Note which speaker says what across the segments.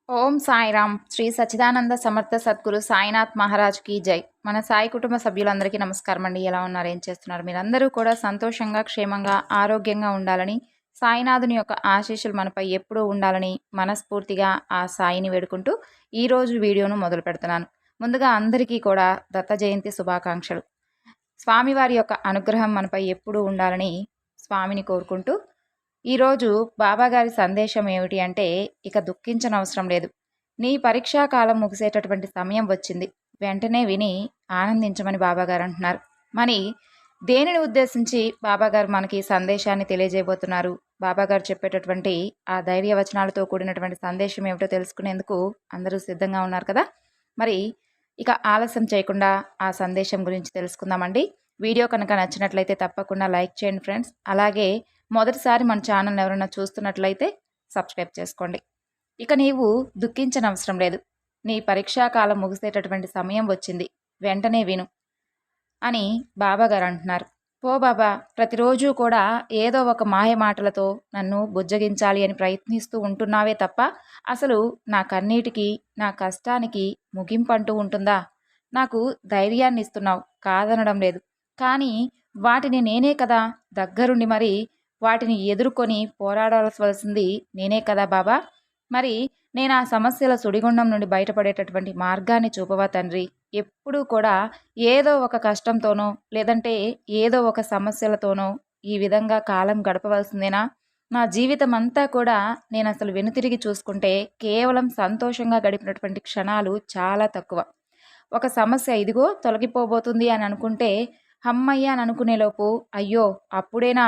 Speaker 1: ఓం సాయిరామ్. శ్రీ సచ్చిదానంద సమర్థ సద్గురు సాయినాథ్ మహారాజ్ కి జై. మన సాయి కుటుంబ సభ్యులందరికీ నమస్కారం అండి. ఎలా ఉన్నారు, ఏం చేస్తున్నారు? మీరందరూ కూడా సంతోషంగా, క్షేమంగా, ఆరోగ్యంగా ఉండాలని, సాయినాథుని యొక్క ఆశీస్సులు మనపై ఎప్పుడూ ఉండాలని మనస్ఫూర్తిగా ఆ సాయిని వేడుకుంటూ ఈరోజు వీడియోను మొదలు పెడుతున్నాను. ముందుగా అందరికీ కూడా దత్త జయంతి శుభాకాంక్షలు. స్వామివారి యొక్క అనుగ్రహం మనపై ఎప్పుడూ ఉండాలని స్వామిని కోరుకుంటూ ఈరోజు బాబాగారి సందేశం ఏమిటి అంటే, ఇక దుఃఖించనవసరం లేదు. నీ పరీక్షా కాలం ముగిసేటటువంటి సమయం వచ్చింది, వెంటనే విని ఆనందించమని బాబాగారు అంటున్నారు. మరి దేనిని ఉద్దేశించి బాబాగారు మనకి సందేశాన్ని తెలియజేయబోతున్నారు? బాబాగారు చెప్పేటటువంటి ఆ ధైర్యవచనాలతో కూడినటువంటి సందేశం ఏమిటో తెలుసుకునేందుకు అందరూ సిద్ధంగా ఉన్నారు కదా. మరి ఇక ఆలస్యం చేయకుండా ఆ సందేశం గురించి తెలుసుకుందామండి. వీడియో కనుక నచ్చినట్లయితే తప్పకుండా లైక్ చేయండి ఫ్రెండ్స్. అలాగే మొదటిసారి మన ఛానల్ ఎవరైనా చూస్తున్నట్లయితే సబ్స్క్రైబ్ చేసుకోండి. ఇక నీవు దుఃఖించనవసరం లేదు. నీ పరీక్షాకాలం ముగిసేటటువంటి సమయం వచ్చింది, వెంటనే విను అని బాబాగారు అంటున్నారు. పో బాబా, ప్రతిరోజు కూడా ఏదో ఒక మాయ మాటలతో నన్ను బుజ్జగించాలి అని ప్రయత్నిస్తూ ఉంటున్నావే తప్ప అసలు నా కన్నీటికి, నా కష్టానికి ముగింపంటూ ఉంటుందా? నాకు ధైర్యాన్ని ఇస్తున్నావు, కాదనడం లేదు. కానీ వాటిని నేనే కదా దగ్గరుండి మరి వాటిని ఎదుర్కొని పోరాడాల్సివలసింది నేనే కదా బాబా. మరి నేను ఆ సమస్యల సుడిగుండం నుండి బయటపడేటటువంటి మార్గాన్ని చూపవా తండ్రి? ఎప్పుడూ కూడా ఏదో ఒక కష్టంతోనో లేదంటే ఏదో ఒక సమస్యలతోనో ఈ విధంగా కాలం గడపవలసిందేనా? నా జీవితం అంతా కూడా నేను అసలు వెనుతిరిగి చూసుకుంటే కేవలం సంతోషంగా గడిపినటువంటి క్షణాలు చాలా తక్కువ. ఒక సమస్య ఇదిగో తొలగిపోబోతుంది అని అనుకుంటే హమ్మయ్య అని అనుకునేలోపు అయ్యో అప్పుడేనా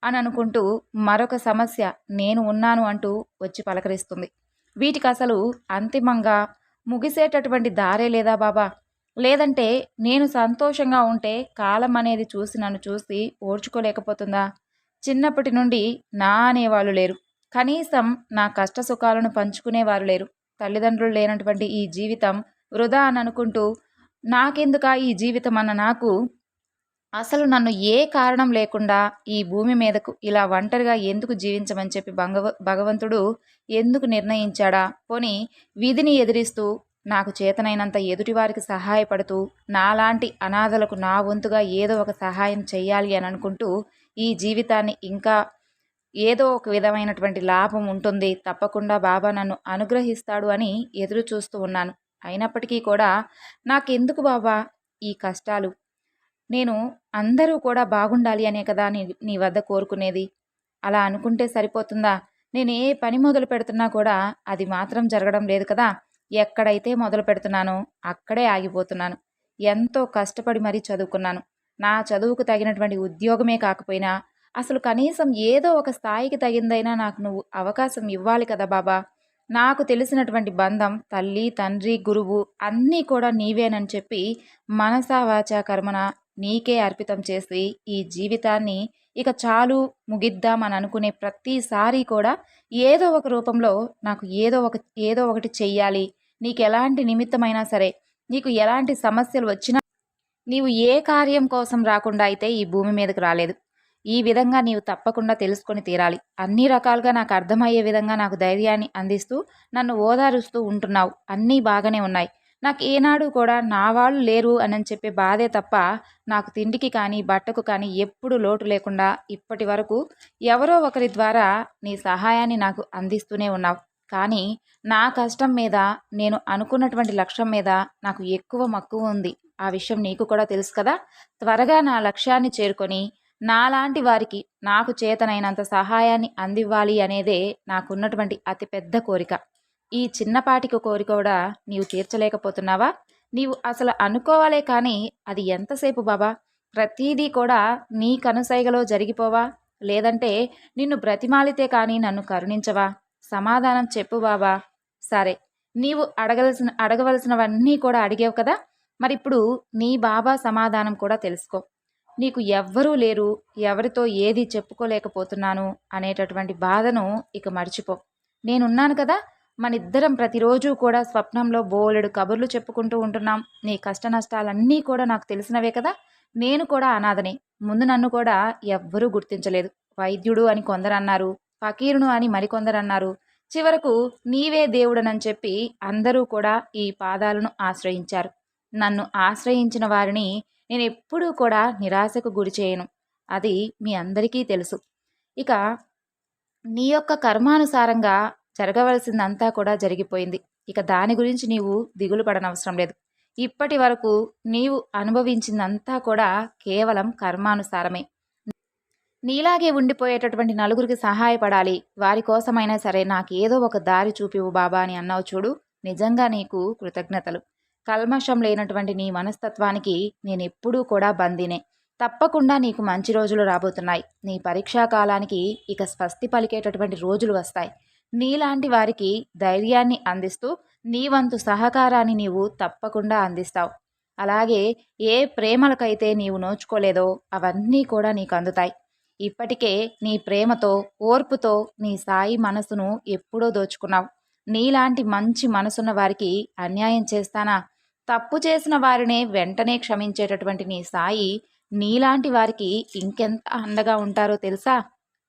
Speaker 1: అని అనుకుంటూ మరొక సమస్య నేను ఉన్నాను అంటూ వచ్చి పలకరిస్తుంది. వీటికి అసలు అంతిమంగా ముగిసేటటువంటి దారే లేదా బాబా? లేదంటే నేను సంతోషంగా ఉంటే కాలం అనేది చూసి నన్ను చూసి ఓర్చుకోలేకపోతుందా? చిన్నప్పటి నుండి నా అనేవాళ్ళు లేరు, కనీసం నా కష్ట సుఖాలను పంచుకునేవారు లేరు. తల్లిదండ్రులు లేనటువంటి ఈ జీవితం వృధా అని అనుకుంటూ నాకెందుకా ఈ జీవితం అన్న నాకు అసలు నన్ను ఏ కారణం లేకుండా ఈ భూమి మీదకు ఇలా ఒంటరిగా ఎందుకు జీవించమని చెప్పి భగవంతుడు ఎందుకు నిర్ణయించాడా? పోని విధిని ఎదిరిస్తూ నాకు చేతనైనంత ఎదుటివారికి సహాయపడుతూ నాలాంటి అనాథలకు నా వంతుగా ఏదో ఒక సహాయం చేయాలి అని అనుకుంటూ ఈ జీవితాన్ని ఇంకా ఏదో ఒక విధమైనటువంటి లాభం ఉంటుంది, తప్పకుండా బాబా నన్ను అనుగ్రహిస్తాడు అని ఎదురు చూస్తూ ఉన్నాను. అయినప్పటికీ కూడా నాకెందుకు బాబా ఈ కష్టాలు? నేను అందరూ కూడా బాగుండాలి అనే కదా నీ వద్ద కోరుకునేది. అలా అనుకుంటే సరిపోతుందా? నేను ఏ పని మొదలు పెడుతున్నా కూడా అది మాత్రం జరగడం లేదు కదా. ఎక్కడైతే మొదలు పెడుతున్నానో అక్కడే ఆగిపోతున్నాను. ఎంతో కష్టపడి మరీ చదువుకున్నాను. నా చదువుకు తగినటువంటి ఉద్యోగమే కాకపోయినా అసలు కనీసం ఏదో ఒక స్థాయికి తగిందైనా నాకు నువ్వు అవకాశం ఇవ్వాలి కదా బాబా. నాకు తెలిసినటువంటి బంధం తల్లి, తండ్రి, గురువు అన్నీ కూడా నీవేనని చెప్పి మనసా వాచా కర్మన నీకే అర్పితం చేసి ఈ జీవితాన్ని ఇక చాలు ముగిద్దామని అనుకునే ప్రతిసారి కూడా ఏదో ఒక రూపంలో నాకు ఏదో ఒకటి చెయ్యాలి, నీకు ఎలాంటి నిమిత్తమైనా సరే, నీకు ఎలాంటి సమస్యలు వచ్చినా నీవు ఏ కార్యం కోసం రాకుండా అయితే ఈ భూమి మీదకు రాలేదు. ఈ విధంగా నీవు తప్పకుండా తెలుసుకొని తీరాలి. అన్ని రకాలుగా నాకు అర్థమయ్యే విధంగా నాకు ధైర్యాన్ని అందిస్తూ నన్ను ఓదారుస్తూ ఉంటున్నావు. అన్నీ బాగానే ఉన్నాయి. నాకు ఏనాడు కూడా నా వాళ్ళు లేరు అని చెప్పే బాధే తప్ప నాకు తిండికి కానీ బట్టకు కానీ ఎప్పుడు లోటు లేకుండా ఇప్పటి వరకు ఎవరో ఒకరి ద్వారా నీ సహాయాన్ని నాకు అందిస్తూనే ఉన్నావు. కానీ నా కష్టం మీద, నేను అనుకున్నటువంటి లక్ష్యం మీద నాకు ఎక్కువ మక్కువ ఉంది. ఆ విషయం నీకు కూడా తెలుసు కదా. త్వరగా నా లక్ష్యాన్ని చేరుకొని నాలాంటి వారికి నాకు చేతనైనంత సహాయాన్ని అందివ్వాలి అనేదే నాకున్నటువంటి అతిపెద్ద కోరిక. ఈ చిన్నపాటికి కోరిక కూడా నీవు తీర్చలేకపోతున్నావా? నీవు అసలు అనుకోవాలే కానీ అది ఎంతసేపు బాబా? ప్రతీదీ కూడా నీ కనుసైగలో జరిగిపోవా? లేదంటే నిన్ను బ్రతిమాలితే కానీ నన్ను కరుణించవా? సమాధానం చెప్పు బాబా. సరే, నీవు అడగవలసినవన్నీ కూడా అడిగావు కదా. మరిప్పుడు నీ బాబా సమాధానం కూడా తెలుసుకో. నీకు ఎవ్వరూ లేరు, ఎవరితో ఏది చెప్పుకోలేకపోతున్నాను అనేటటువంటి బాధను ఇక మర్చిపో. నేనున్నాను కదా. మనిద్దరం ప్రతిరోజు కూడా స్వప్నంలో బోలెడు కబుర్లు చెప్పుకుంటూ ఉంటున్నాం. నీ కష్ట నష్టాలన్నీ కూడా నాకు తెలిసినవే కదా. నేను కూడా అనాథనే. ముందు నన్ను కూడా ఎవ్వరూ గుర్తించలేదు. వైద్యుడు అని కొందరన్నారు, ఫకీరును అని మరికొందరన్నారు, చివరకు నీవే దేవుడనని చెప్పి అందరూ కూడా ఈ పాదాలను ఆశ్రయించారు. నన్ను ఆశ్రయించిన వారిని నేను ఎప్పుడూ కూడా నిరాశకు గురి చేయను. అది మీ అందరికీ తెలుసు. ఇక నీ యొక్క కర్మానుసారంగా జరగవలసిందంతా కూడా జరిగిపోయింది. ఇక దాని గురించి నీవు దిగులు పడనవసరం లేదు. ఇప్పటి వరకు నీవు అనుభవించిందంతా కూడా కేవలం కర్మానుసారమే. నీలాగే ఉండిపోయేటటువంటి నలుగురికి సహాయపడాలి, వారి కోసమైనా సరే నాకేదో ఒక దారి చూపివు బాబా అని అన్నావు చూడు, నిజంగా నీకు కృతజ్ఞతలు. కల్మషం లేనటువంటి నీ మనస్తత్వానికి నేనెప్పుడూ కూడా బందీనే. తప్పకుండా నీకు మంచి రోజులు రాబోతున్నాయి. నీ పరీక్షా కాలానికి ఇక స్వస్తి పలికేటటువంటి రోజులు వస్తాయి. నీలాంటి వారికి ధైర్యాన్ని అందిస్తూ నీ వంతు సహకారాన్ని నీవు తప్పకుండా అందిస్తావు. అలాగే ఏ ప్రేమలకైతే నీవు నోచుకోలేదో అవన్నీ కూడా నీకు అందుతాయి. ఇప్పటికే నీ ప్రేమతో, ఓర్పుతో నీ సాయి మనసును ఎప్పుడో దోచుకున్నావు. నీలాంటి మంచి మనసున్న వారికి అన్యాయం చేస్తానా? తప్పు చేసిన వారినే వెంటనే క్షమించేటటువంటి నీ సాయి నీలాంటి వారికి ఇంకెంత అండగా ఉంటారో తెలుసా?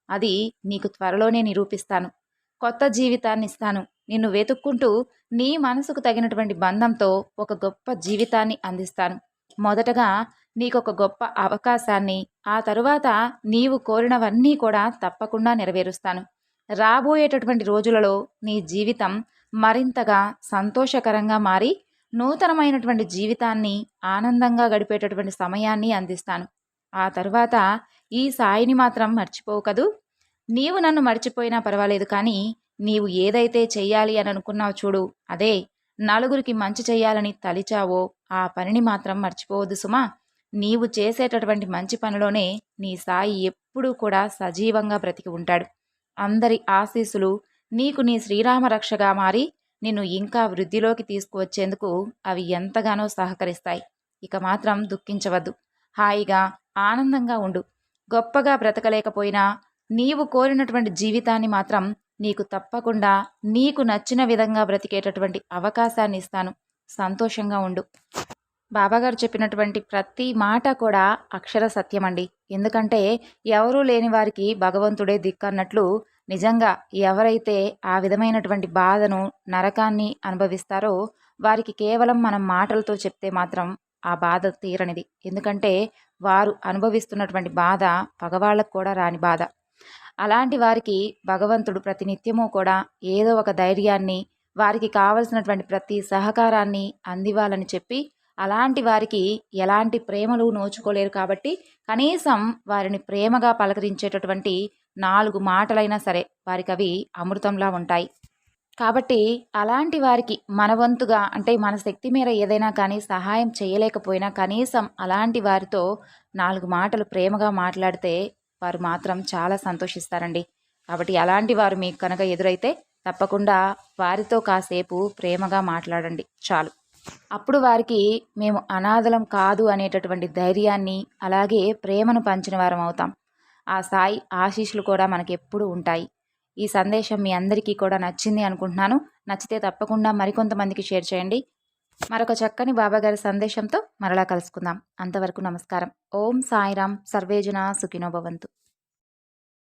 Speaker 1: అది నీకు త్వరలోనే నిరూపిస్తాను. కొత్త జీవితాన్ని ఇస్తాను. నిన్ను వెతుక్కుంటూ నీ మనసుకు తగినటువంటి బంధంతో ఒక గొప్ప జీవితాన్ని అందిస్తాను. మొదటగా నీకొక గొప్ప అవకాశాన్ని, ఆ తరువాత నీవు కోరినవన్నీ కూడా తప్పకుండా నెరవేరుస్తాను. రాబోయేటటువంటి రోజులలో నీ జీవితం మరింతగా సంతోషకరంగా మారి నూతనమైనటువంటి జీవితాన్ని, ఆనందంగా గడిపేటటువంటి సమయాన్ని అందిస్తాను. ఆ తరువాత ఈ సాయిని మాత్రం మర్చిపోవు కదూ. నీవు నన్ను మర్చిపోయినా పర్వాలేదు, కానీ నీవు ఏదైతే చెయ్యాలి అని అనుకున్నావు చూడు, అదే నలుగురికి మంచి చెయ్యాలని తలిచావో ఆ పనిని మాత్రం మర్చిపోవద్దు సుమా. నీవు చేసేటటువంటి మంచి పనిలోనే నీ సాయి ఎప్పుడూ కూడా సజీవంగా బ్రతికి ఉంటాడు. అందరి ఆశీస్సులు నీకు నీ శ్రీరామ రక్షగా మారి నిన్ను ఇంకా వృద్ధిలోకి తీసుకువచ్చేందుకు అవి ఎంతగానో సహకరిస్తాయి. ఇక మాత్రం దుఃఖించవద్దు. హాయిగా ఆనందంగా ఉండు. గొప్పగా బ్రతకలేకపోయినా నీవు కోరినటువంటి జీవితాన్ని మాత్రం నీకు తప్పకుండా నీకు నచ్చిన విధంగా బ్రతికేటటువంటి అవకాశాన్ని ఇస్తాను. సంతోషంగా ఉండు. బాబాగారు చెప్పినటువంటి ప్రతి మాట కూడా అక్షర సత్యమండి. ఎందుకంటే ఎవరూ లేని వారికి భగవంతుడే దిక్కన్నట్లు నిజంగా ఎవరైతే ఆ విధమైనటువంటి బాధను, నరకాన్ని అనుభవిస్తారో వారికి కేవలం మనం మాటలతో చెప్తే మాత్రం ఆ బాధ తీరనిది. ఎందుకంటే వారు అనుభవిస్తున్నటువంటి బాధ పగవాళ్ళకు కూడా రాని బాధ. అలాంటి వారికి భగవంతుడు ప్రతినిత్యము కూడా ఏదో ఒక ధైర్యాన్ని, వారికి కావలసినటువంటి ప్రతి సహకారాన్ని అందివ్వాలని చెప్పి, అలాంటి వారికి ఎలాంటి ప్రేమలు నోచుకోలేరు కాబట్టి కనీసం వారిని ప్రేమగా పలకరించేటటువంటి 4 మాటలైనా సరే వారికి అవి అమృతంలా ఉంటాయి. కాబట్టి అలాంటి వారికి మన వంతుగా, అంటే మన శక్తి మేర ఏదైనా కానీ సహాయం చేయలేకపోయినా కనీసం అలాంటి వారితో 4 మాటలు ప్రేమగా మాట్లాడితే వారు మాత్రం చాలా సంతోషిస్తారండి. కాబట్టి అలాంటి వారు మీకు కనుక ఎదురైతే తప్పకుండా వారితో కాసేపు ప్రేమగా మాట్లాడండి చాలు. అప్పుడు వారికి మేము అనాథలం కాదు అనేటటువంటి ధైర్యాన్ని, అలాగే ప్రేమను పంచిన వారం అవుతాం. ఆ సాయి ఆశీస్సులు కూడా మనకి ఎప్పుడూ ఉంటాయి. ఈ సందేశం మీ అందరికీ కూడా నచ్చింది అనుకుంటున్నాను. నచ్చితే తప్పకుండా మరికొంతమందికి షేర్ చేయండి. మరొక చక్కని బాబాగారి సందేశంతో మరలా కలుసుకుందాం. అంతవరకు నమస్కారం. ఓం సాయిరాం. సర్వేజన సుఖినో భవంతు.